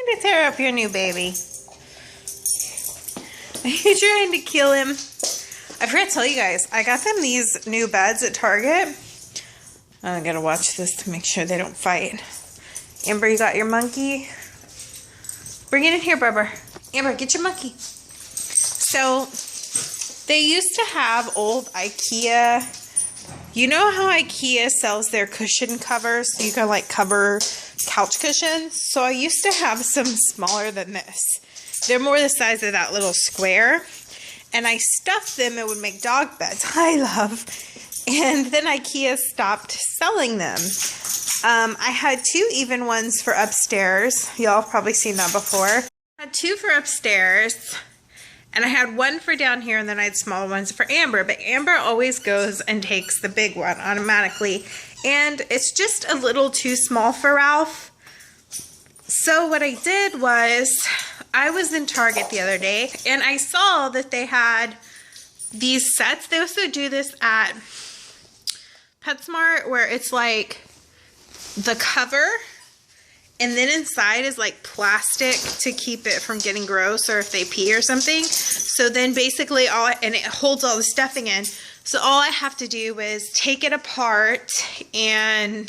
to tear up your new baby. Are you trying to kill him? I forgot to tell you guys, I got them these new beds at Target. I gotta watch this to make sure they don't fight. Amber, you got your monkey? Bring it in here, Barbara. Amber, get your monkey. So, they used to have old IKEA. You know how IKEA sells their cushion covers? So you can like cover couch cushions. So I used to have some smaller than this. They're more the size of that little square. And I stuffed them. It would make dog beds. I love. And then IKEA stopped selling them. I had 2 even ones for upstairs. Y'all have probably seen that before. I had 2 for upstairs. And I had 1 for down here, and then I had small ones for Amber. But Amber always goes and takes the big one automatically. And it's just a little too small for Ralph. So what I did was, I was in Target the other day, and I saw that they had these sets. They also do this at PetSmart, where it's like the cover, and then inside is like plastic to keep it from getting gross or if they pee or something. So then basically and it holds all the stuffing in. So all I have to do is take it apart and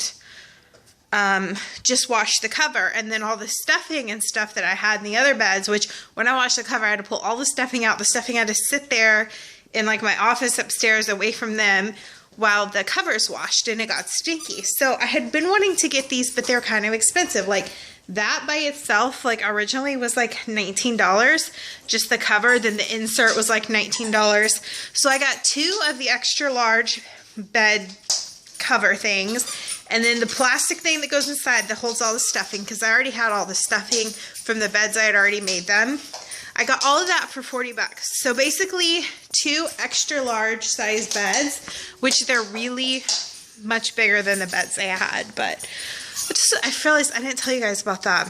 just wash the cover. And then all the stuffing and stuff that I had in the other beds, which when I washed the cover, I had to pull all the stuffing out. The stuffing had to sit there in like my office upstairs away from them while the covers washed, and it got stinky. So I had been wanting to get these, but they're kind of expensive. Like that by itself, like originally was like $19, just the cover. Then the insert was like $19. So I got 2 of the extra large bed cover things. And then the plastic thing that goes inside that holds all the stuffing, because I already had all the stuffing from the beds I had already made them. I got all of that for 40 bucks. So basically 2 extra large size beds, which they're really much bigger than the beds I had. But I realized I didn't tell you guys about that.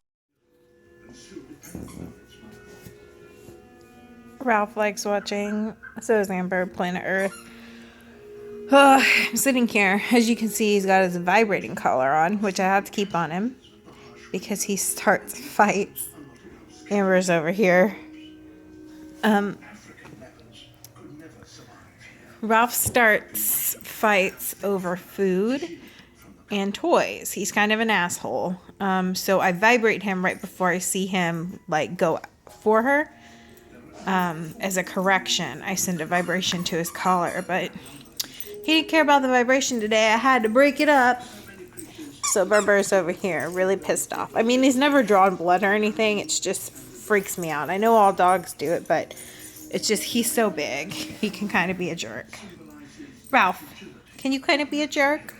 Ralph likes watching, so is Amber, Planet Earth. I'm sitting here. As you can see, he's got his vibrating collar on, which I have to keep on him because he starts fights. Amber's over here. Ralph starts fights over food and toys. He's kind of an asshole. So I vibrate him right before I see him like go for her. As a correction, I send a vibration to his collar, but he didn't care about the vibration today. I had to break it up. So Barbara's over here, really pissed off. I mean, he's never drawn blood or anything. It's just freaks me out. I know all dogs do it, but it's just he's so big. He can kind of be a jerk. Ralph, can you kind of be a jerk?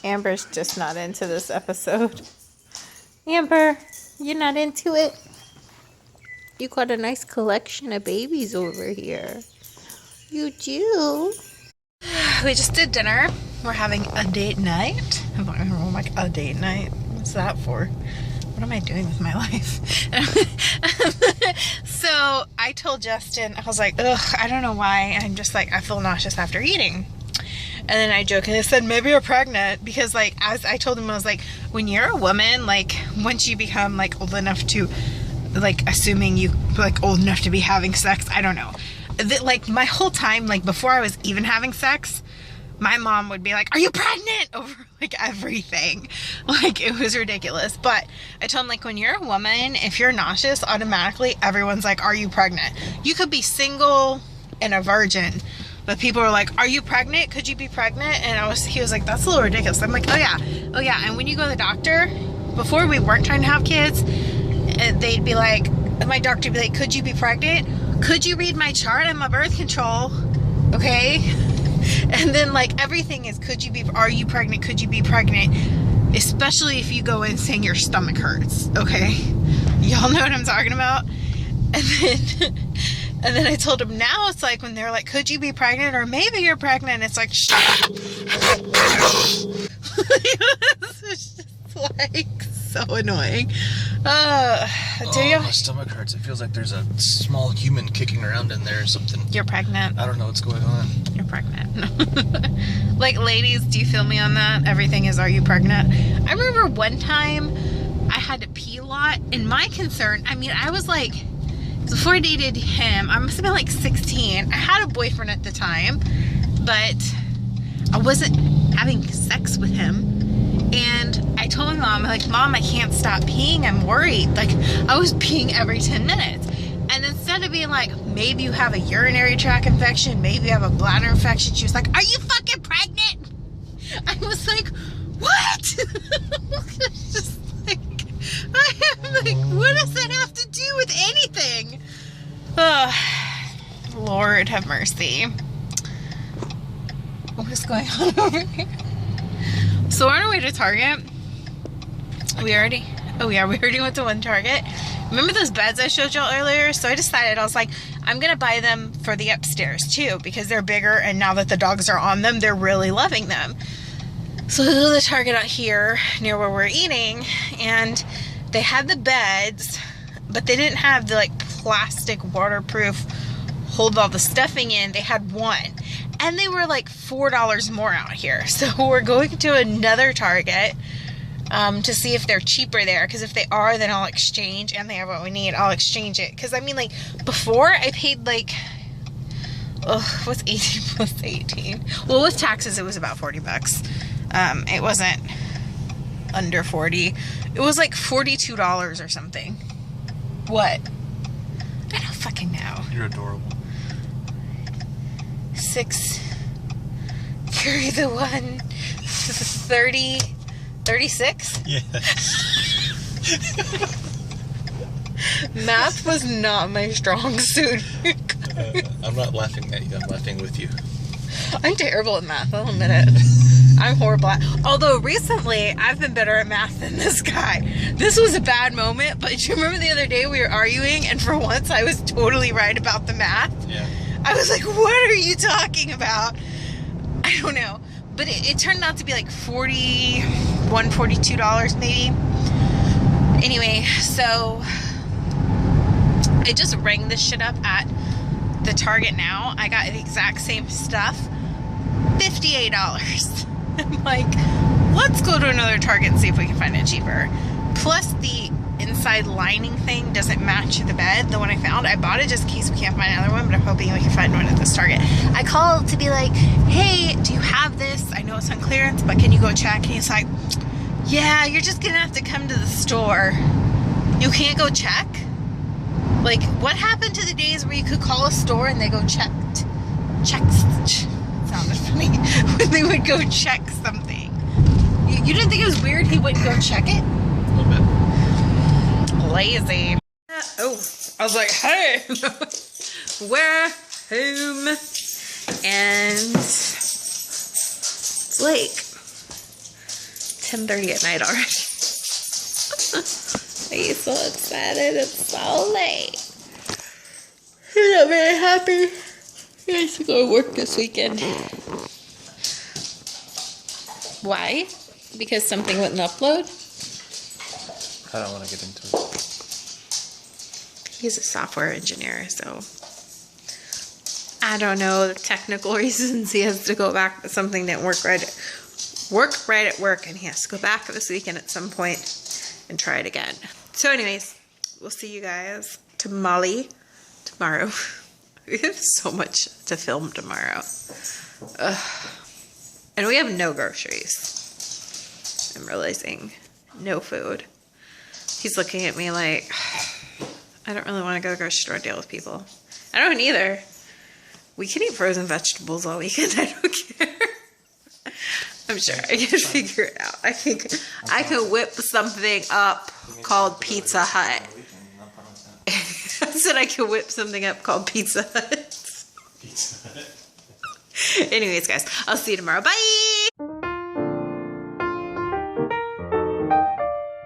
Amber's just not into this episode. Amber, you're not into it? You got a nice collection of babies over here. You do. We just did dinner. We're having a date night. I'm like, a date night? What's that for? What am I doing with my life? So I told Justin, I was like, ugh, I don't know why. I'm just like, I feel nauseous after eating. And then I jokingly said, maybe you're pregnant. Because like, as I told him, I was like, when you're a woman, like once you become like old enough to, like assuming you like old enough to be having sex, I don't know. Like my whole time, like before I was even having sex, my mom would be like, are you pregnant? Over like everything. Like it was ridiculous. But I told him, like, when you're a woman, if you're nauseous, automatically everyone's like, are you pregnant? You could be single and a virgin, but people were like, are you pregnant? Could you be pregnant? And he was like, that's a little ridiculous. I'm like, oh yeah. And when you go to the doctor, before we weren't trying to have kids, they'd be like, my doctor would be like, could you be pregnant? Could you read my chart and my birth control? Okay. And then like everything is, are you pregnant? Could you be pregnant? Especially if you go in saying your stomach hurts, okay? Y'all know what I'm talking about? And then I told him, now it's like when they're like, could you be pregnant? Or maybe you're pregnant. It's like, shh. It's just like so annoying. Do you? My stomach hurts. It feels like there's a small human kicking around in there or something. You're pregnant. I don't know what's going on. You're pregnant. Like, ladies, do you feel me on that? Everything is, are you pregnant? I remember one time I had to pee a lot, and my concern, I mean, I was like, before I dated him, I must have been like 16. I had a boyfriend at the time, but I wasn't having sex with him. And I told my mom, like, Mom, I can't stop peeing. I'm worried. Like, I was peeing every 10 minutes. And instead of being like, maybe you have a urinary tract infection, maybe you have a bladder infection, she was like, are you fucking pregnant? I was like, what? It's just like, I'm like, what does that have to do with anything? Oh, Lord have mercy. What is going on over here? So we're on our way to Target. We already went to one Target. Remember those beds I showed y'all earlier? So I decided, I was like, I'm gonna buy them for the upstairs too, because they're bigger, and now that the dogs are on them, they're really loving them. So we go to the Target out here near where we're eating, and they had the beds, but they didn't have the like plastic waterproof hold all the stuffing in. They had one, and they were like $4 more out here. So we're going to another Target to see if they're cheaper there, because if they are, then I'll exchange, and they have what we need, I'll exchange it. Because I mean, like, before I paid like, oh, what's 18 plus 18? Well, with taxes it was about 40 bucks. It wasn't under 40. It was like $42 or something. What? I don't fucking know. You're adorable. 6, carry the 1, 30, 36? Yes. Math was not my strong suit. I'm not laughing at you, I'm laughing with you. I'm terrible at math, I'll admit it. I'm horrible at, although recently I've been better at math than this guy. This was a bad moment, but do you remember the other day we were arguing, and for once I was totally right about the math? Yeah. I was like, what are you talking about? I don't know. But it turned out to be like $41, $42 maybe. Anyway, so I just rang this shit up at the Target now. I got the exact same stuff. $58. I'm like, let's go to another Target and see if we can find it cheaper. Plus the inside lining thing doesn't match the bed, the one I found. I bought it just in case we can't find another one, but I'm hoping we can find one at this Target. I called to be like, hey, do you have this? I know it's on clearance, but can you go check? And he's like, yeah, you're just gonna have to come to the store. You can't go check? Like, what happened to the days where you could call a store and they go check sounded funny. When they would go check something. You didn't think it was weird he wouldn't go check it? A little bit. Lazy. Oh, I was like, hey, we're home, and it's like 10:30 at night already. I'm so excited. It's so late. I'm not very happy. I have to go to work this weekend. Why? Because something wouldn't upload? I don't want to get into it. He's a software engineer, so I don't know the technical reasons he has to go back, but something didn't work right at work, and he has to go back this weekend at some point and try it again. So anyways, we'll see you guys tomorrow. We have so much to film tomorrow. And we have no groceries. I'm realizing no food. He's looking at me like, I don't really want to go to the grocery store and deal with people. I don't either. We can eat frozen vegetables all weekend. I don't care. I'm sure I can figure it out. I think I can whip something up called Pizza Hut. I said I could whip something up called Pizza Hut. Pizza Hut. Anyways, guys, I'll see you tomorrow. Bye!